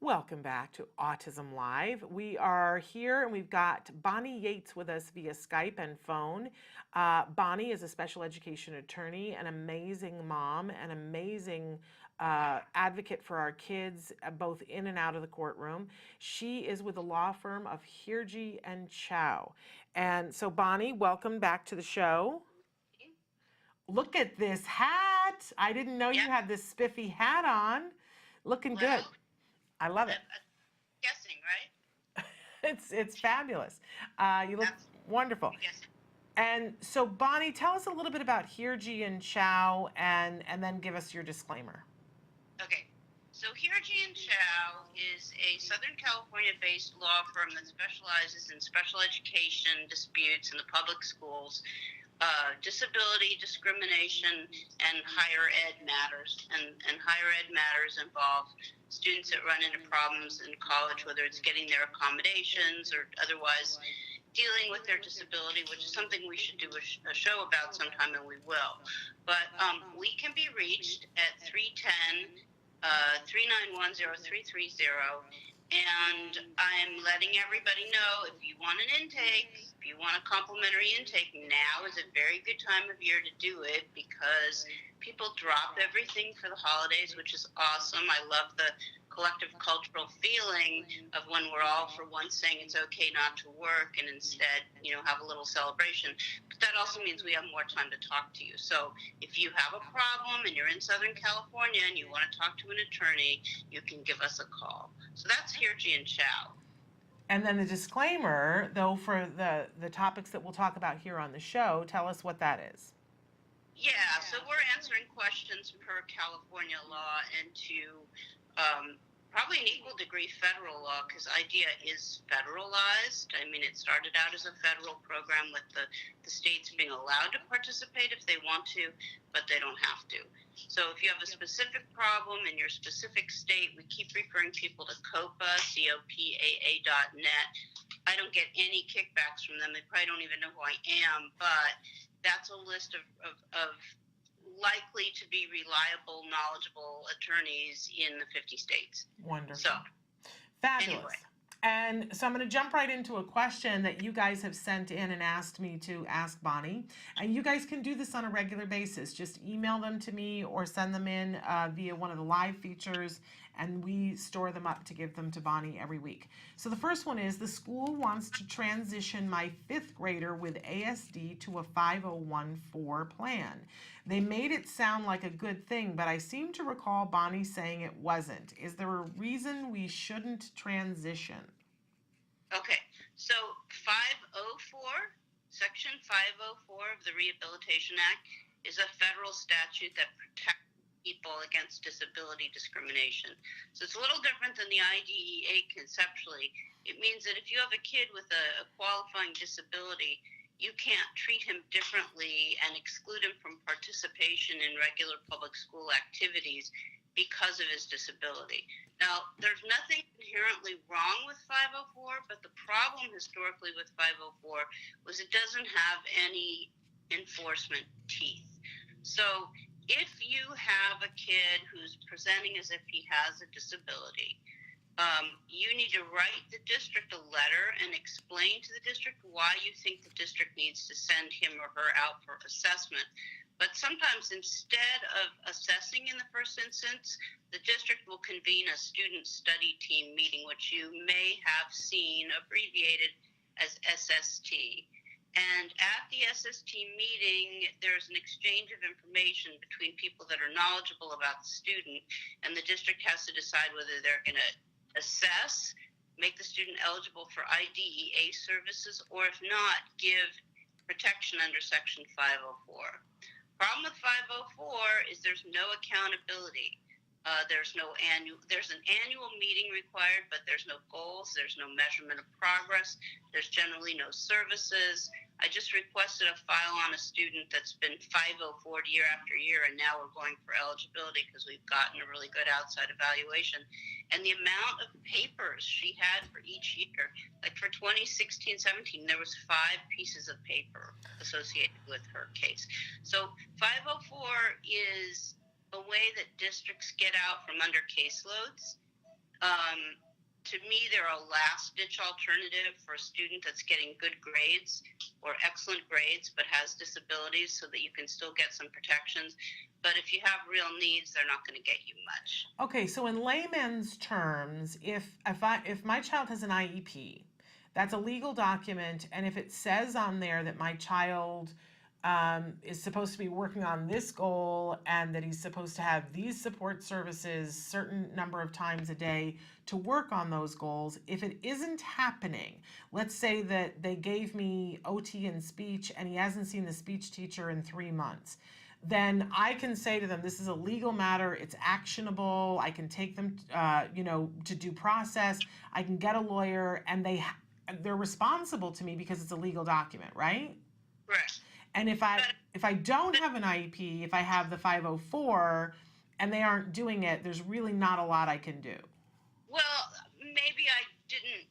Welcome back to Autism Live. We are here and we've got Bonnie Yates with us via Skype and phone. Bonnie is a special education attorney, an amazing mom, an amazing advocate for our kids, both in and out of the courtroom. She is with the law firm of Hirji and Chow. And so, Bonnie, welcome back to the show. Look at this hat. I didn't know you had this spiffy hat on. Looking good. I love it. Guessing, right? It's fabulous. You look wonderful. Yes. And so, Bonnie, tell us a little bit about Hirji and Chow, and then give us your disclaimer. Okay. So Hirji and Chow is a Southern California-based law firm that specializes in special education disputes in the public schools, disability, discrimination, and higher ed matters. And higher ed matters involve students that run into problems in college, whether it's getting their accommodations or otherwise dealing with their disability, which is something we should do a show about sometime, and we will. But we can be reached at 310-391-0330, and I'm letting everybody know if you want an intake, if you want a complimentary intake, now is a very good time of year to do it because people drop everything for the holidays, which is awesome. I love the collective cultural feeling of when we're all for once saying it's okay not to work and instead, have a little celebration. But that also means we have more time to talk to you. So if you have a problem and you're in Southern California and you want to talk to an attorney, you can give us a call. So that's Hirji and Chow. And then the disclaimer, though, for the topics that we'll talk about here on the show, tell us what that is. Yeah, so we're answering questions per California law and to probably an equal degree federal law, because IDEA is federalized. I mean, it started out as a federal program with the states being allowed to participate if they want to, but they don't have to. So if you have a specific problem in your specific state, we keep referring people to COPA, COPAA.net. I don't get any kickbacks from them. They probably don't even know who I am, but that's a list of likely to be reliable, knowledgeable attorneys in the 50 states. Wonderful. So, fabulous. Anyway. And so I'm going to jump right into a question that you guys have sent in and asked me to ask Bonnie. And you guys can do this on a regular basis. Just email them to me or send them in via one of the live features, and we store them up to give them to Bonnie every week. So the first one is, the school wants to transition my 5th grader with ASD to a 5014 plan. They made it sound like a good thing, but I seem to recall Bonnie saying it wasn't. Is there a reason we shouldn't transition? Okay, so 504, Section 504 of the Rehabilitation Act is a federal statute that protects people against disability discrimination. So it's a little different than the IDEA conceptually. It means that if you have a kid with a qualifying disability, you can't treat him differently and exclude him from participation in regular public school activities because of his disability. Now, there's nothing inherently wrong with 504, but the problem historically with 504 was it doesn't have any enforcement teeth. So if you have a kid who's presenting as if he has a disability, you need to write the district a letter and explain to the district why you think the district needs to send him or her out for assessment. But sometimes instead of assessing in the first instance, the district will convene a student study team meeting, which you may have seen abbreviated as SST. And at the SST meeting, there's an exchange of information between people that are knowledgeable about the student, and the district has to decide whether they're going to assess, make the student eligible for IDEA services, or if not, give protection under Section 504. Problem with 504 is there's no accountability. There's an annual meeting required, but there's no goals, there's no measurement of progress, there's generally no services. I just requested a file on a student that's been 504'd year after year, and now we're going for eligibility because we've gotten a really good outside evaluation. And the amount of papers she had for each year, like for 2016-17, there was 5 pieces of paper associated with her case. So 504 is a way that districts get out from under caseloads. To me, they're a last-ditch alternative for a student that's getting good grades or excellent grades but has disabilities, so that you can still get some protections. But if you have real needs, they're not going to get you much. Okay, so in layman's terms, if my child has an IEP, that's a legal document, and if it says on there that my child is supposed to be working on this goal and that he's supposed to have these support services certain number of times a day to work on those goals, if it isn't happening, let's say that they gave me OT in speech and he hasn't seen the speech teacher in 3 months, then I can say to them, this is a legal matter, it's actionable, I can take them to due process, I can get a lawyer, and they're responsible to me because it's a legal document, right? Correct. And if I don't have an IEP, if I have the 504 and they aren't doing it, there's really not a lot I can do. Well, maybe I didn't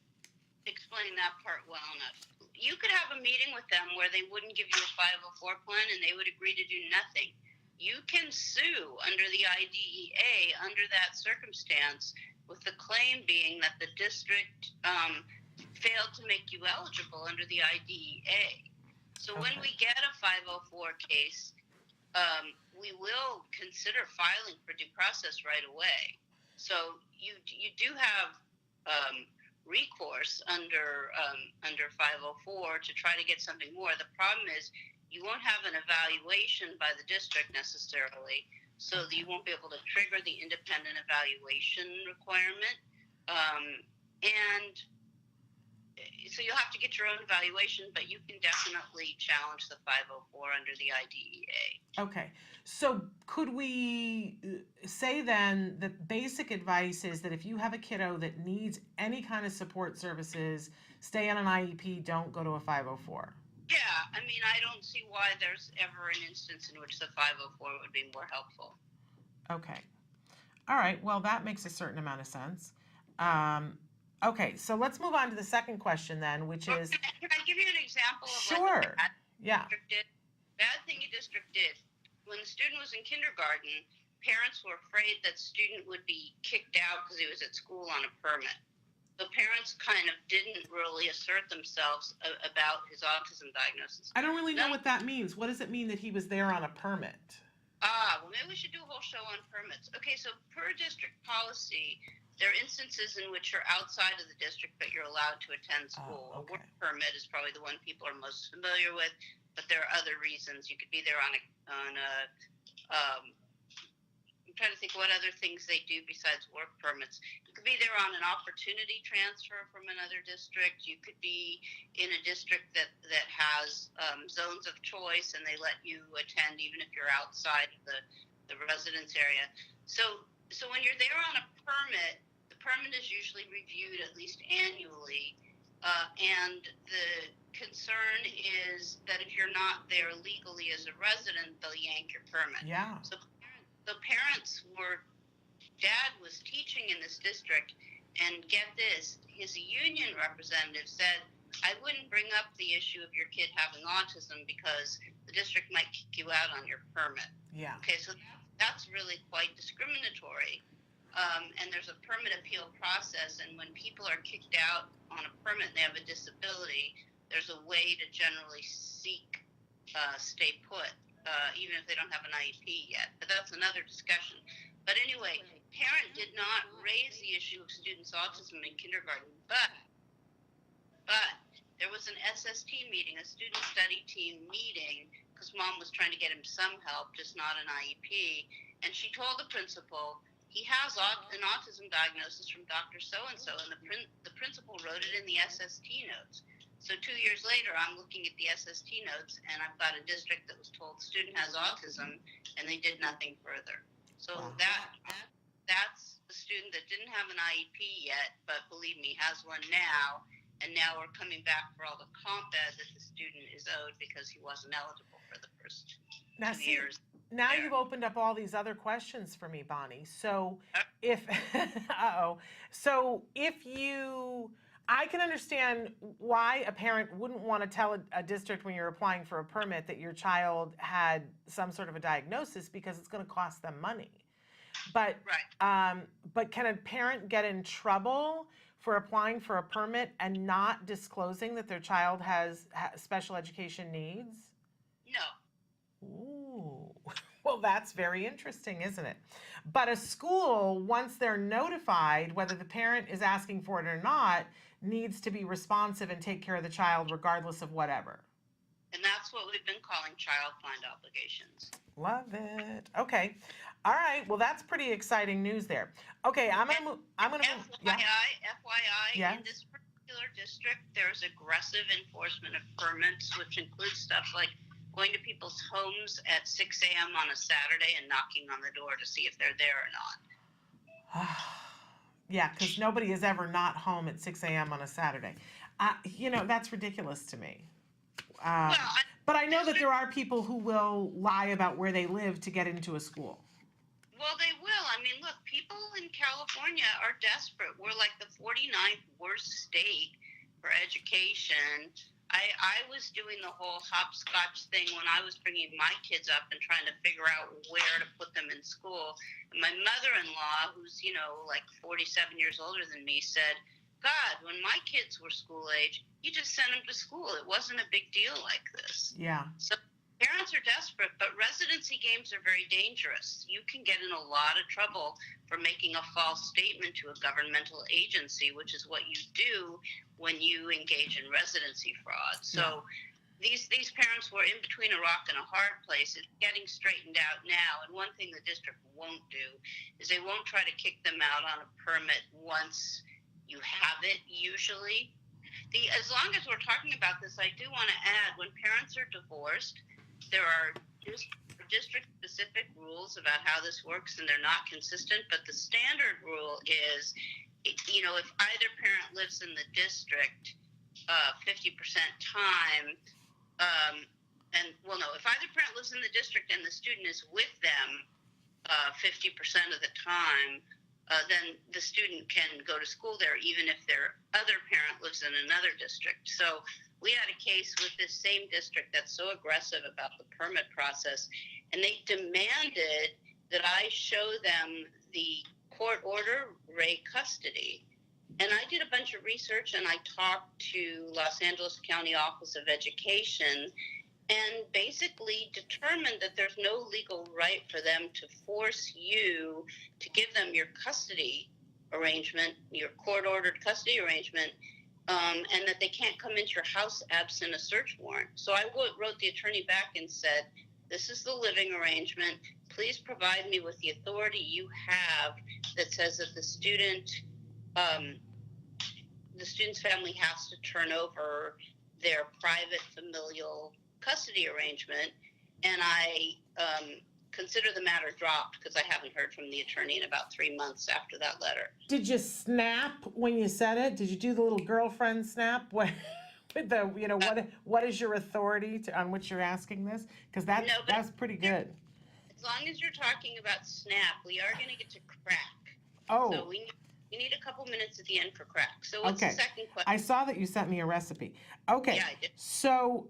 explain that part well enough. You could have a meeting with them where they wouldn't give you a 504 plan and they would agree to do nothing. You can sue under the IDEA under that circumstance, with the claim being that the district failed to make you eligible under the IDEA. So when we get a 504 case, we will consider filing for due process right away. So you do have recourse under 504 to try to get something more. The problem is you won't have an evaluation by the district necessarily, so that you won't be able to trigger the independent evaluation requirement, and so you'll have to get your own evaluation, but you can definitely challenge the 504 under the IDEA. Okay, so could we say then that basic advice is that if you have a kiddo that needs any kind of support services, stay on an IEP, don't go to a 504? Yeah, I mean, I don't see why there's ever an instance in which the 504 would be more helpful. Okay. All right, well, that makes a certain amount of sense. Okay, so let's move on to the second question then, which is... Can I give you an example of sure. what the bad Yeah. district did? Bad thing a district did. When the student was in kindergarten, parents were afraid that student would be kicked out because he was at school on a permit. The parents kind of didn't really assert themselves about his autism diagnosis. I don't really know what that means. What does it mean that he was there on a permit? Well, maybe we should do a whole show on permits. Okay, so per district policy, there are instances in which you're outside of the district, but you're allowed to attend school. Oh, okay. A work permit is probably the one people are most familiar with, but there are other reasons. You could be there on I'm trying to think what other things they do besides work permits. You could be there on an opportunity transfer from another district. You could be in a district that has zones of choice, and they let you attend even if you're outside of the residence area. So when you're there on a permit, the permit is usually reviewed at least annually, and the concern is that if you're not there legally as a resident, they'll yank your permit. Yeah. So the parents dad was teaching in this district, and get this, his union representative said, I wouldn't bring up the issue of your kid having autism because the district might kick you out on your permit. Yeah. Okay, so that's really quite discriminatory. And there's a permit appeal process, and when people are kicked out on a permit and they have a disability, there's a way to generally seek stay put, even if they don't have an IEP yet. But that's another discussion. But anyway, parent did not raise the issue of students' autism in kindergarten, but there was an SST meeting, a student study team meeting, because mom was trying to get him some help, just not an IEP, and she told the principal, he has an autism diagnosis from Dr. So-and-so, and the principal wrote it in the SST notes. So 2 years later, I'm looking at the SST notes, and I've got a district that was told the student has autism, and they did nothing further. So Wow. that's the student that didn't have an IEP yet, but believe me, has one now, and now we're coming back for all the comp ed that the student is owed because he wasn't eligible for the first 2 years. Now you've opened up all these other questions for me, Bonnie. So if, I can understand why a parent wouldn't want to tell a district when you're applying for a permit that your child had some sort of a diagnosis, because it's going to cost them money. But Right. but can a parent get in trouble for applying for a permit and not disclosing that their child has special education needs? No. Ooh, well, that's very interesting, isn't it? But a school, once they're notified, whether the parent is asking for it or not, needs to be responsive and take care of the child regardless of whatever. And that's what we've been calling child find obligations. Love it. Okay. All right. Well, that's pretty exciting news there. Okay, I'm gonna move. Yeah. FYI, Yes. in this particular district, there's aggressive enforcement of permits, which includes stuff like going to people's homes at 6 a.m. on a Saturday and knocking on the door to see if they're there or not. Yeah, because nobody is ever not home at 6 a.m. on a Saturday. That's ridiculous to me. Um, Well, but I know that there are people who will lie about where they live to get into a school. well, they will. I mean, look, people in California are desperate. We're like the 49th worst state for education. I was doing the whole hopscotch thing when I was bringing my kids up and trying to figure out where to put them in school. And my mother-in-law, who's, like 47 years older than me, said, God, when my kids were school age, you just sent them to school. It wasn't a big deal like this. Yeah. So parents are desperate, but residency games are very dangerous. You can get in a lot of trouble for making a false statement to a governmental agency, which is what you do when you engage in residency fraud. So these parents were in between a rock and a hard place. It's getting straightened out now. And one thing the district won't do is they won't try to kick them out on a permit once you have it, usually. As long as we're talking about this, I do want to add, when parents are divorced, there are district-specific rules about how this works, and they're not consistent, but the standard rule is, if either parent lives in the district 50% time, if either parent lives in the district and the student is with them 50% of the time, then the student can go to school there, even if their other parent lives in another district. So we had a case with this same district that's so aggressive about the permit process, and they demanded that I show them the court order Ray custody. And I did a bunch of research, and I talked to Los Angeles County Office of Education, and basically determined that there's no legal right for them to force you to give them your custody arrangement, your court-ordered custody arrangement, and that they can't come into your house absent a search warrant. So I wrote the attorney back and said, this is the living arrangement. Please provide me with the authority you have that says that the student's family has to turn over their private familial custody arrangement, and I consider the matter dropped because I haven't heard from the attorney in about 3 months after that letter. Did you snap when you said it? Did you do the little girlfriend snap? What, with the, what is your authority on which you're asking this? Because that's pretty good. As long as you're talking about snap, we are going to get to crack. Oh. So we need a couple minutes at the end for crack. So what's the second question? I saw that you sent me a recipe. Okay. Yeah, I did. So,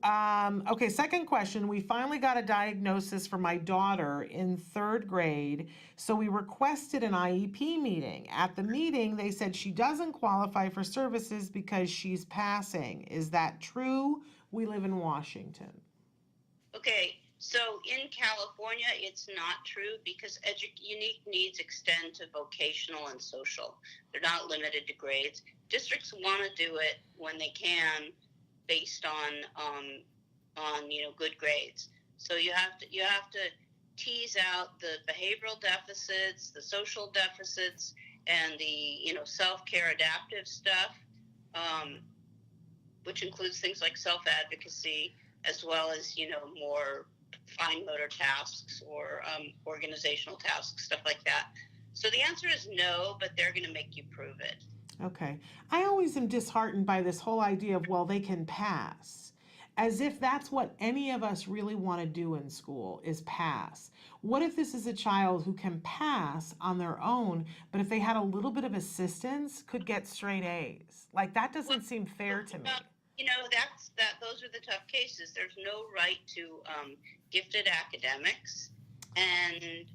second question. We finally got a diagnosis for my daughter in 3rd grade. So we requested an IEP meeting. At the meeting, they said she doesn't qualify for services because she's passing. Is that true? We live in Washington. Okay. So in California, it's not true because unique needs extend to vocational and social. They're not limited to grades. Districts want to do it when they can, based on good grades. So you have to tease out the behavioral deficits, the social deficits, and the self-care adaptive stuff, which includes things like self-advocacy, as well as more fine motor tasks or organizational tasks, stuff like that. So the answer is no, but they're going to make you prove it. Okay. I always am disheartened by this whole idea of, well, they can pass, as if that's what any of us really want to do in school, is pass. What if this is a child who can pass on their own, but if they had a little bit of assistance, could get straight A's? Like, that doesn't seem fair to me. Those are the tough cases. There's no right to gifted academics, and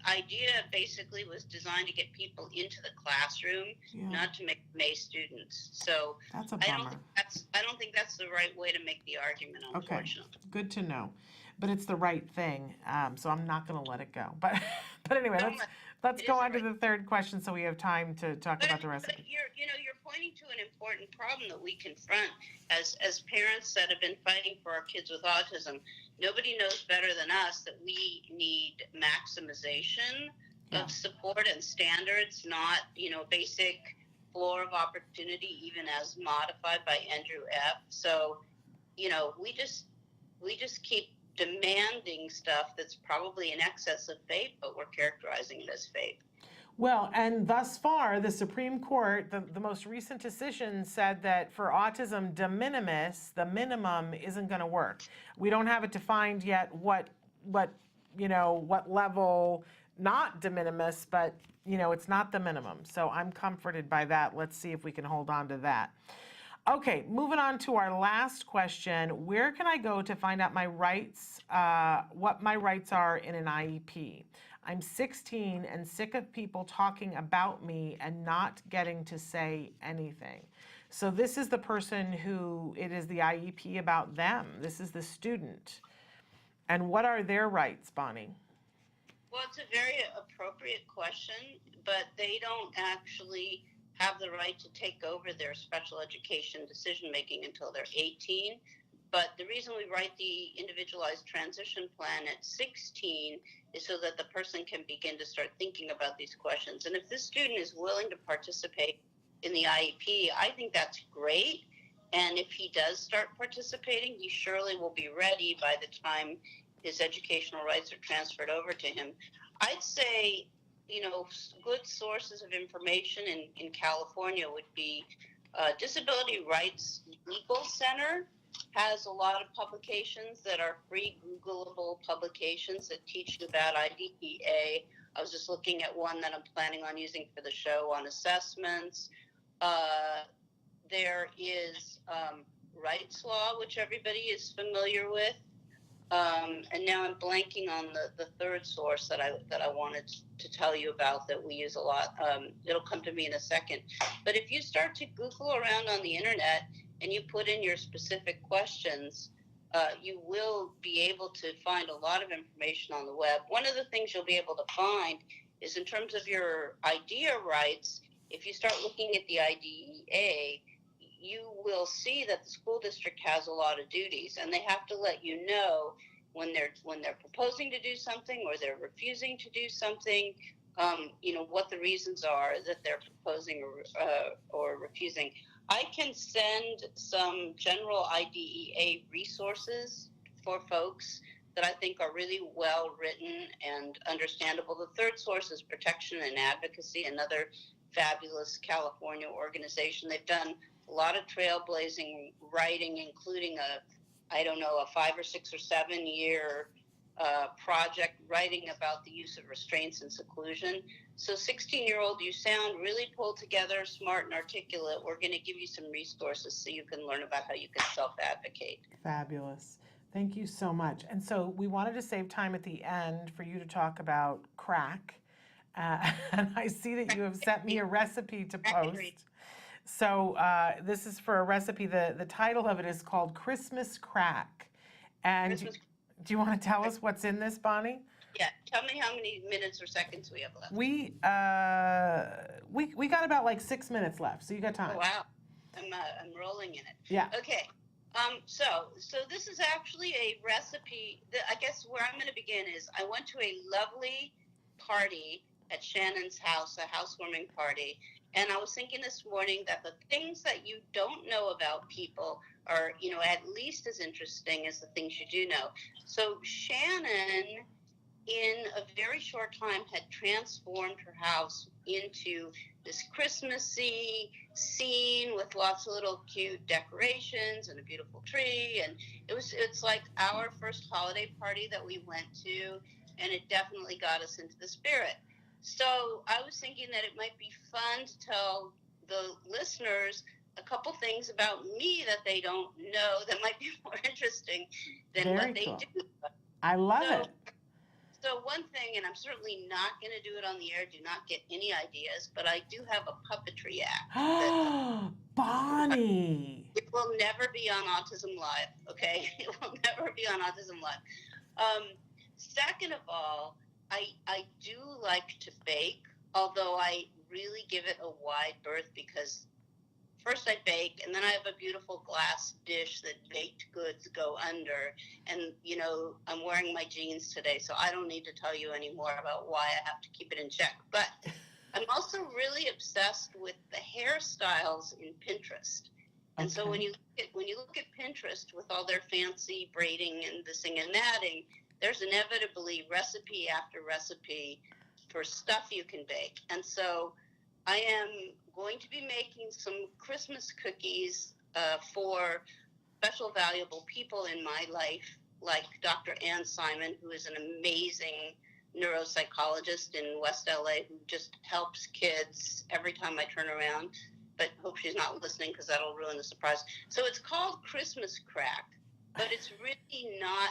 idea basically was designed to get people into the classroom, Yeah, not to make them A students. So that's a I don't bummer. think that's the right way to make the argument, Okay, unfortunately. good to know. But it's the right thing, so I'm not going to let it go. But but anyway, Don't let, let's it go is the on to right. the third question so we have time to talk about the But recipe. you're pointing to an important problem that we confront as parents that have been fighting for our kids with autism. Nobody knows better than us that we need maximization Yeah. of support and standards, not basic floor of opportunity, even as modified by Andrew F. So we just keep demanding stuff that's probably in excess of FAPE, but we're characterizing it as FAPE. Well, and thus far, the Supreme Court, the most recent decision said that for autism de minimis, the minimum isn't going to work. We don't have it defined yet what level, not de minimis, but it's not the minimum. So I'm comforted by that. Let's see if we can hold on to that. Okay, moving on to our last question. Where can I go to find out my rights, what my rights are in an IEP? I'm 16 and sick of people talking about me and not getting to say anything. So this is the person who, it is the IEP about them. This is the student. And what are their rights, Bonnie? Well, it's a very appropriate question, but they don't actually have the right to take over their special education decision making until they're 18. But the reason we write the individualized transition plan at 16 is so that the person can begin to start thinking about these questions. And if this student is willing to participate in the IEP, I think that's great. And if he does start participating, he surely will be ready by the time his educational rights are transferred over to him. I'd say, good sources of information in California would be Disability Rights Legal Center has a lot of publications that are free Googleable publications that teach you about IDEA. I was just looking at one that I'm planning on using for the show on assessments. There is Rights Law, which everybody is familiar with. And now I'm blanking on the third source that I wanted to tell you about that we use a lot. It'll come to me in a second. But if you start to Google around on the internet and you put in your specific questions, you will be able to find a lot of information on the web. One of the things you'll be able to find is in terms of your IDEA rights, if you start looking at the IDEA, you will see that the school district has a lot of duties, and they have to let you know when they're proposing to do something or they're refusing to do something, what the reasons are that they're proposing or refusing. I can send some general IDEA resources for folks that I think are really well written and understandable. The third source is Protection and Advocacy, another fabulous California organization. They've done a lot of trailblazing writing, including a 5 or 6 or 7 year project writing about the use of restraints and seclusion. So 16-year-old, you sound really pulled together, smart and articulate. We're going to give you some resources so you can learn about how you can self-advocate. Fabulous. Thank you so much. And so we wanted to save time at the end for you to talk about crack. And I see that you have sent me a recipe to post. So this is for a recipe. The title of it is called Christmas Crack. And do you want to tell us what's in this, Bonnie? Yeah. Tell me how many minutes or seconds we have left. We got about like 6 minutes left, so you got time. Oh, wow. I'm rolling in it. Yeah. Okay. So this is actually a recipe that I guess where I'm going to begin is I went to a lovely party at Shannon's house, a housewarming party. And I was thinking this morning that the things that you don't know about people are, at least as interesting as the things you do know. So Shannon, in a very short time, had transformed her house into this Christmassy scene with lots of little cute decorations and a beautiful tree. And it's like our first holiday party that we went to, and it definitely got us into the spirit. So I was thinking that it might be fun to tell the listeners a couple things about me that they don't know that might be more interesting than what they do. I love it. So one thing, and I'm certainly not going to do it on the air, do not get any ideas, but I do have a puppetry act that Bonnie. it will never be on Autism Live, okay? It will never be on Autism Live. Second of all, I do like to bake, although I really give it a wide berth because first I bake, and then I have a beautiful glass dish that baked goods go under. And, you know, I'm wearing my jeans today, so I don't need to tell you any more about why I have to keep it in check. But I'm also really obsessed with the hairstyles in Pinterest. And so when you look at Pinterest with all their fancy braiding and thising and thatting, there's inevitably recipe after recipe for stuff you can bake. And so I am going to be making some Christmas cookies for special valuable people in my life, like Dr. Ann Simon, who is an amazing neuropsychologist in West LA who just helps kids every time I turn around. But hope she's not listening because that'll ruin the surprise. So it's called Christmas Crack, but it's really not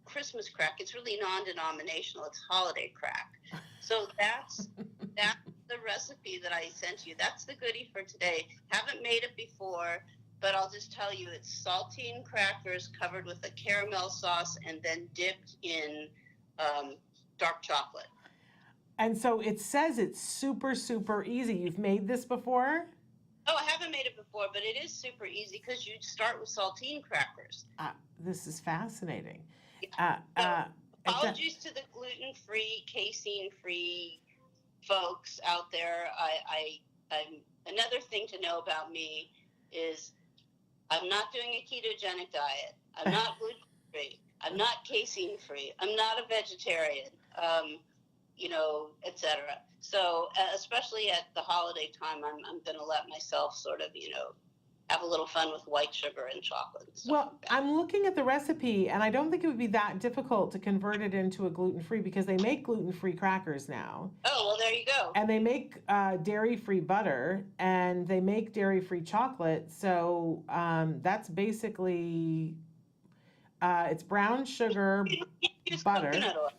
Christmas crack. It's really non-denominational. It's holiday crack. So that's the recipe that I sent you. That's the goodie for today. Haven't made it before, but I'll just tell you it's saltine crackers covered with a caramel sauce and then dipped in dark chocolate. And so it says it's super, super easy. You've made this before? Oh, I haven't made it before, but it is super easy because you start with saltine crackers. This is fascinating. Apologies to the gluten-free, casein-free folks out there. I'm another thing to know about me is I'm not doing a ketogenic diet. I'm not gluten-free. I'm not casein-free. I'm not a vegetarian. Etc. So especially at the holiday time, I'm going to let myself sort of, have a little fun with white sugar and chocolate. And well, like I'm looking at the recipe, and I don't think it would be that difficult to convert it into a gluten-free because they make gluten-free crackers now. Oh, well, there you go. And they make dairy-free butter, and they make dairy-free chocolate. So that's basically, it's brown sugar, butter. Coconut oil.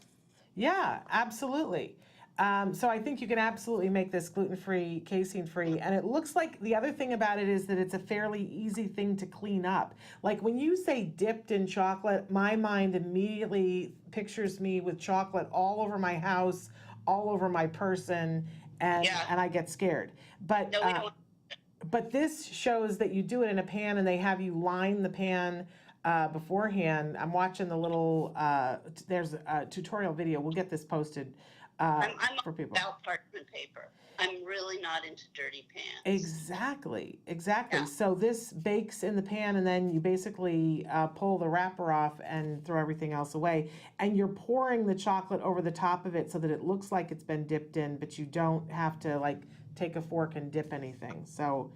Yeah, absolutely. So I think you can absolutely make this gluten-free, casein-free. And it looks like the other thing about it is that it's a fairly easy thing to clean up. Like when you say dipped in chocolate, my mind immediately pictures me with chocolate all over my house, all over my person, and I get scared. But no, we don't. But this shows that you do it in a pan and they have you line the pan beforehand. I'm watching the little, there's a tutorial video. We'll get this posted. I'm for people. About parchment paper. I'm really not into dirty pans. Exactly. Yeah. So this bakes in the pan, and then you basically pull the wrapper off and throw everything else away. And you're pouring the chocolate over the top of it so that it looks like it's been dipped in, but you don't have to like take a fork and dip anything. So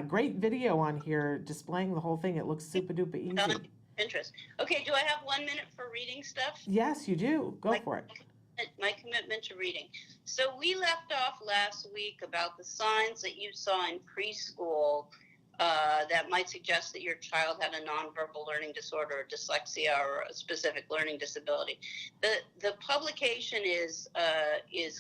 great video on here displaying the whole thing. It looks super duper easy. Interest. Okay, do I have 1 minute for reading stuff? Yes, you do. Go for it. My commitment to reading. So we left off last week about the signs that you saw in preschool that might suggest that your child had a nonverbal learning disorder, or dyslexia, or a specific learning disability. The publication is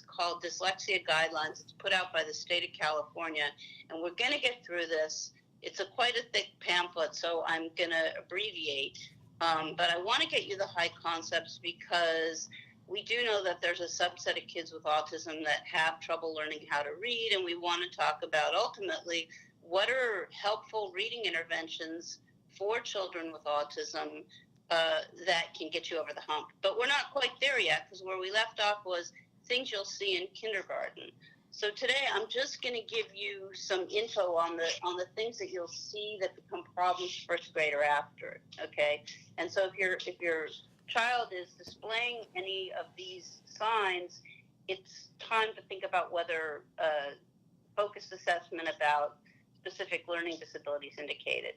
called Dyslexia Guidelines. It's put out by the state of California, and we're going to get through this. It's quite a thick pamphlet, so I'm going to abbreviate. But I want to get you the high concepts because we do know that there's a subset of kids with autism that have trouble learning how to read, and we want to talk about ultimately what are helpful reading interventions for children with autism that can get you over the hump. But we're not quite there yet because where we left off was things you'll see in kindergarten. So today I'm just going to give you some info on the things that you'll see that become problems first grade or after. Okay, and so if your child is displaying any of these signs, it's time to think about whether focused assessment about specific learning disabilities indicated.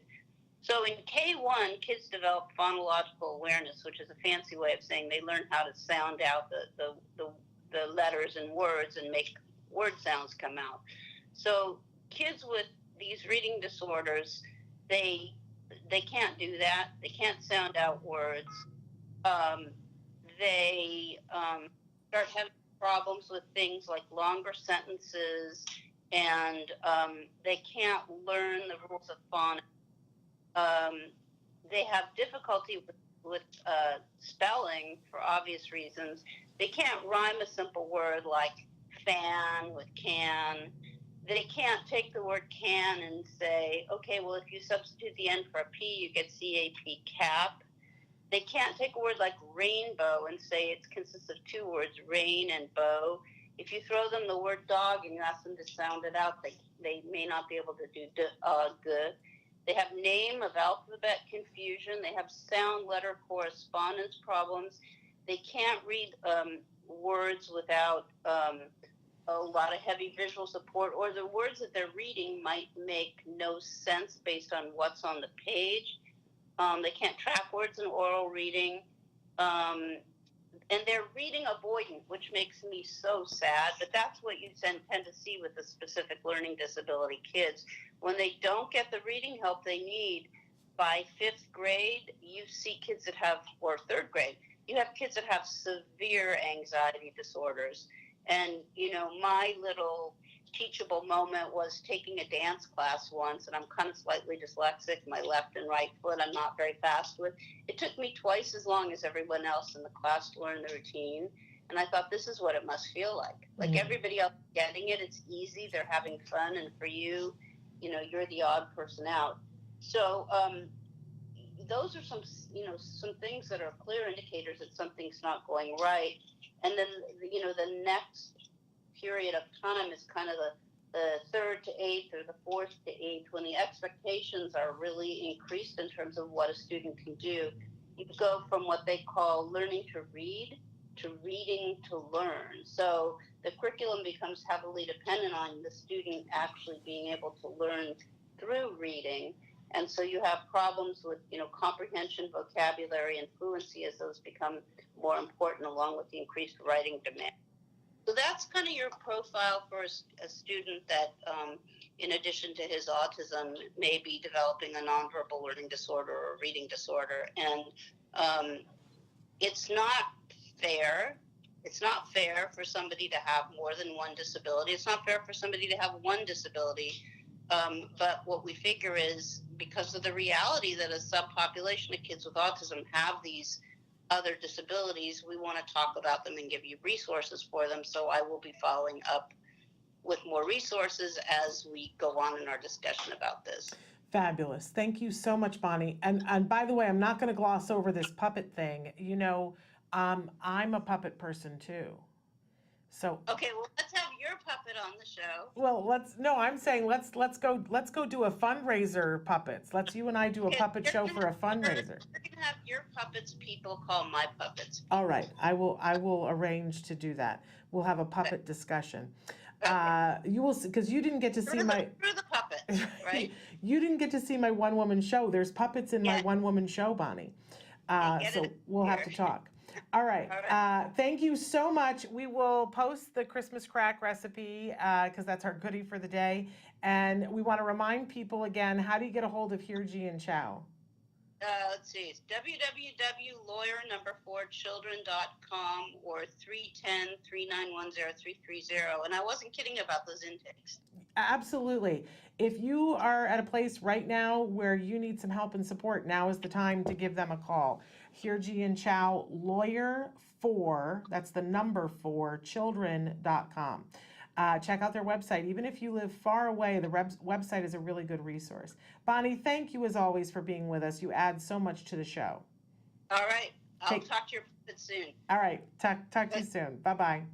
So in K1, kids develop phonological awareness, which is a fancy way of saying they learn how to sound out the letters and words and make word sounds come out. So kids with these reading disorders, they can't do that. They can't sound out words. they start having problems with things like longer sentences, and they can't learn the rules of phonics. They have difficulty with spelling for obvious reasons. They can't rhyme a simple word like fan with can. They can't take the word can and say, okay, well, if you substitute the N for a P, you get CAP, cap. They can't take a word like rainbow and say it consists of two words, rain and bow. If you throw them the word dog and you ask them to sound it out, they may not be able to do good. They have name of alphabet confusion. They have sound letter correspondence problems. They can't read words without a lot of heavy visual support, or the words that they're reading might make no sense based on what's on the page. They can't track words in oral reading. And they're reading avoidant, which makes me so sad. But that's what you tend to see with the specific learning disability kids. When they don't get the reading help they need by 5th grade, you see kids that have, or 3rd grade, you have kids that have severe anxiety disorders. And, you know, my little teachable moment was taking a dance class once, and I'm kind of slightly dyslexic, my left and right foot I'm not very fast with. It took me twice as long as everyone else in the class to learn the routine, and I thought, this is what it must feel like. Like everybody else getting it, it's easy, they're having fun, and for you, you know, you're the odd person out. So those are some, you know, some things that are clear indicators that something's not going right. And then, you know, the next period of time is kind of the 3rd to 8th or the 4th to 8th, when the expectations are really increased in terms of what a student can do. You go from what they call learning to read to reading to learn. So the curriculum becomes heavily dependent on the student actually being able to learn through reading. And so you have problems with, you know, comprehension, vocabulary, and fluency as those become more important, along with the increased writing demand. So that's kind of your profile for a student that, in addition to his autism, may be developing a nonverbal learning disorder or a reading disorder. And it's not fair. It's not fair for somebody to have more than one disability. It's not fair for somebody to have one disability. But what we figure is, because of the reality that a subpopulation of kids with autism have these other disabilities, we want to talk about them and give you resources for them. So I will be following up with more resources as we go on in our discussion about this. Fabulous. Thank you so much, Bonnie. And by the way, I'm not going to gloss over this puppet thing. You know, I'm a puppet person too. So okay, well, let's have your puppet on the show. Well, I'm saying let's go do a fundraiser puppets. Let's you and I do a puppet show for a fundraiser. You're gonna have your puppets people call my puppets. All right, I will arrange to do that. We'll have a puppet discussion. Okay. You will, because you didn't get to see my through the puppets, right? You didn't get to see my one-woman show. There's puppets in my one-woman show, Bonnie. So we'll have to talk. All right. Thank you so much. We will post the Christmas crack recipe because that's our goodie for the day. And we want to remind people again, how do you get a hold of Hirji and Chow? Let's see. It's www.lawyer4children.com or 310-391-0330. And I wasn't kidding about those intakes. Absolutely. If you are at a place right now where you need some help and support, now is the time to give them a call. Hirji and Chow, lawyer4, that's the number 4, children.com. Check out their website. Even if you live far away, the website is a really good resource. Bonnie, thank you as always for being with us. You add so much to the show. All right. I'll talk to your puppet soon. All right. Talk to you soon. Bye-bye.